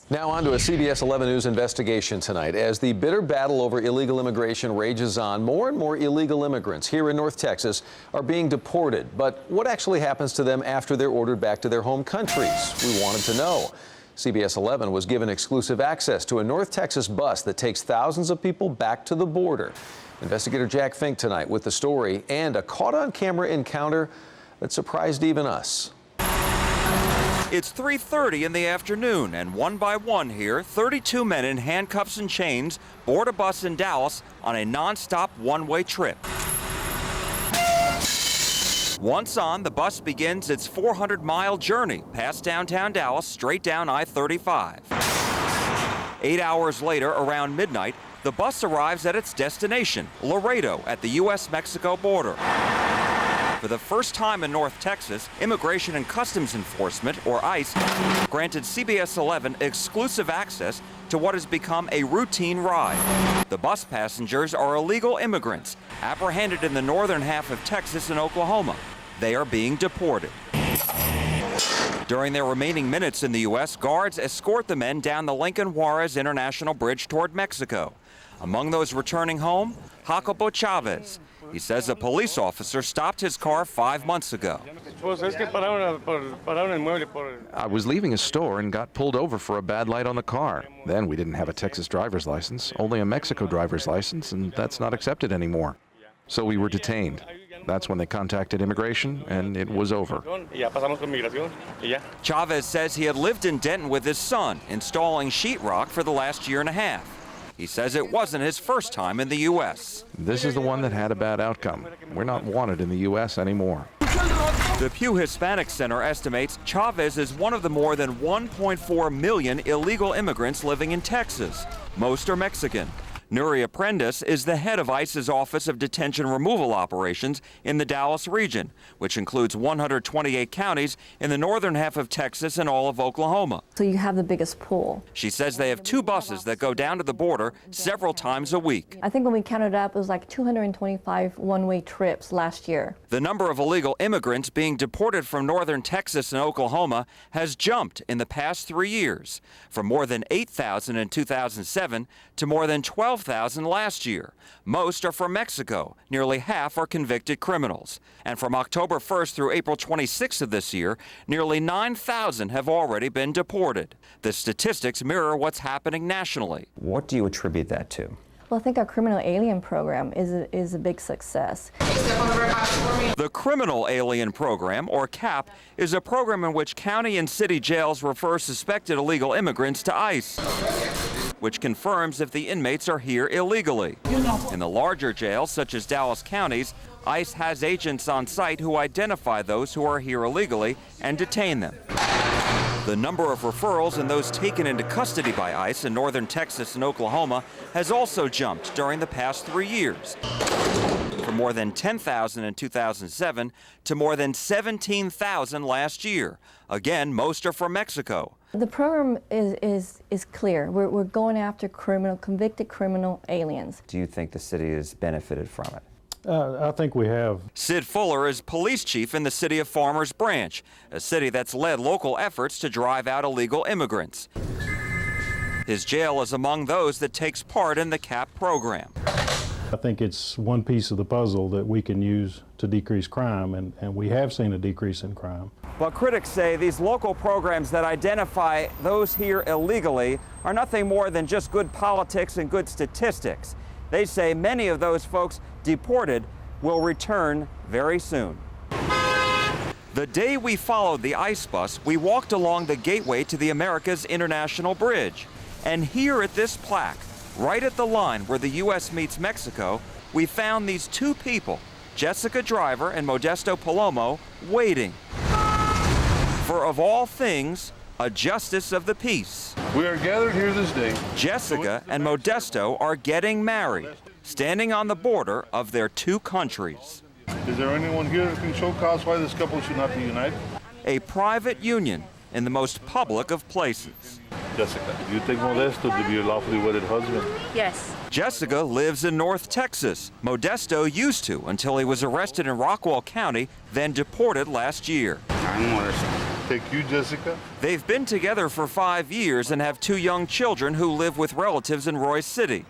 Now on to a CBS 11 News investigation tonight. As the bitter battle over illegal immigration rages on, more and more illegal immigrants here in North Texas are being deported. But what actually happens to them after they're ordered back to their home countries? We wanted to know. CBS 11 was given exclusive access to a North Texas bus that takes thousands of people back to the border. Investigator Jack Fink tonight with the story and a caught-on-camera encounter that surprised even us. It's 3:30 in the afternoon, and one by one here, 32 men in handcuffs and chains board a bus in Dallas on a non-stop one-way trip. Once on, the bus begins its 400-mile journey past downtown Dallas, straight down I-35. 8 hours later, around midnight, the bus arrives at its destination, Laredo, at the U.S.-Mexico border. For the first time in North Texas, Immigration and Customs Enforcement, or ICE, granted CBS 11 exclusive access to what has become a routine ride. The bus passengers are illegal immigrants, apprehended in the northern half of Texas and Oklahoma. They are being deported. During their remaining minutes in the U.S., guards escort the men down the Lincoln Juarez International Bridge toward Mexico. Among those returning home, Jacobo Chavez. He says a police officer stopped his car 5 months ago. I was leaving a store and got pulled over for a bad light on the car. Then we didn't have a Texas driver's license, only a Mexico driver's license, and that's not accepted anymore. So we were detained. That's when they contacted immigration, and it was over. Chavez says he had lived in Denton with his son, installing sheetrock for the last year and a half. He says it wasn't his first time in the U.S. This is the one that had a bad outcome. We're not wanted in the U.S. anymore. The Pew Hispanic Center estimates Chavez is one of the more than 1.4 million illegal immigrants living in Texas. Most are Mexican. Nuria Prentice is the head of ICE's Office of Detention Removal Operations in the Dallas region, which includes 128 counties in the northern half of Texas and all of Oklahoma. So you have the biggest pool. She says they have 2 buses that go down to the border several times a week. I think when we counted up, it was like 225 one-way trips last year. The number of illegal immigrants being deported from northern Texas and Oklahoma has jumped in the past 3 years, from more than 8,000 in 2007 to more than 12,000 last year. Most are from Mexico. Nearly half are convicted criminals. And from October 1st through April 26th of this year, nearly 9,000 have already been deported. The statistics mirror what's happening nationally. What do you attribute that to? Well, I think our criminal alien program is a big success. The Criminal Alien Program, or CAP, is a program in which county and city jails refer suspected illegal immigrants to ICE, which confirms if the inmates are here illegally. In the larger jails, such as Dallas counties, ICE has agents on site who identify those who are here illegally and detain them. The number of referrals and those taken into custody by ICE in northern Texas and Oklahoma has also jumped during the past 3 years, from more than 10,000 in 2007 to more than 17,000 last year. Again, most are from Mexico. The program is clear. We're going after convicted criminal aliens. Do you think the city has benefited from it? I think we have. Sid Fuller is police chief in the city of Farmers Branch, a city that's led local efforts to drive out illegal immigrants. His jail is among those that takes part in the CAP program. I think it's one piece of the puzzle that we can use to decrease crime, and we have seen a decrease in crime. But critics say these local programs that identify those here illegally are nothing more than just good politics and good statistics. They say many of those folks deported will return very soon. The day we followed the ICE bus, we walked along the gateway to the America's International Bridge. And here at this plaque, right at the line where the U.S. meets Mexico, we found these 2 people, Jessica Driver and Modesto Palomo, waiting for, of all things, a justice of the peace. We are gathered here this day. Jessica and Modesto are getting married, standing on the border of their 2 countries. Is there anyone here that can show cause why this couple should not be united? A private union in the most public of places. Jessica, do you take Modesto to be your lawfully wedded husband? Yes. Jessica lives in North Texas. Modesto used to until he was arrested in Rockwall County, then deported last year. Take you, Jessica. They've been together for 5 years and have 2 young children who live with relatives in Royce City.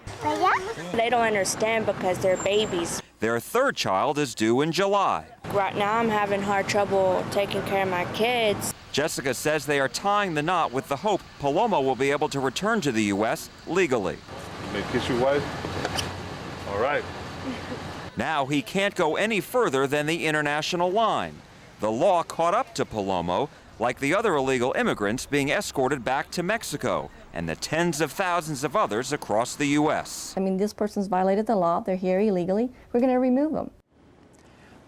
They don't understand because they're babies. Their 3rd child is due in July. Right now I'm having hard trouble taking care of my kids. Jessica says they are tying the knot with the hope Paloma will be able to return to the U.S. legally. May I kiss your wife? All right. Now he can't go any further than the international line. The law caught up to Palomo, like the other illegal immigrants being escorted back to Mexico and the tens of thousands of others across the U.S. I mean, this person's violated the law. They're here illegally. We're going to remove them.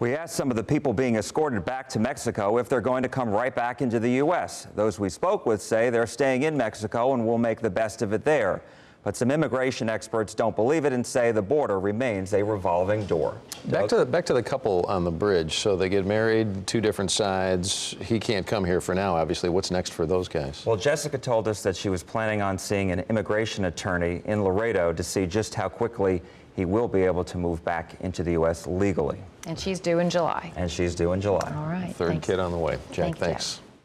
We asked some of the people being escorted back to Mexico if they're going to come right back into the U.S. Those we spoke with say they're staying in Mexico and will make the best of it there. But some immigration experts don't believe it and say the border remains a revolving door. Back to the couple on the bridge. So they get married, 2 different sides. He can't come here for now, obviously. What's next for those guys? Well, Jessica told us that she was planning on seeing an immigration attorney in Laredo to see just how quickly he will be able to move back into the U.S. legally. And she's due in July. And she's due in July. All right. 3rd thanks. kid on the way. Jack, Thanks, thanks. Jack.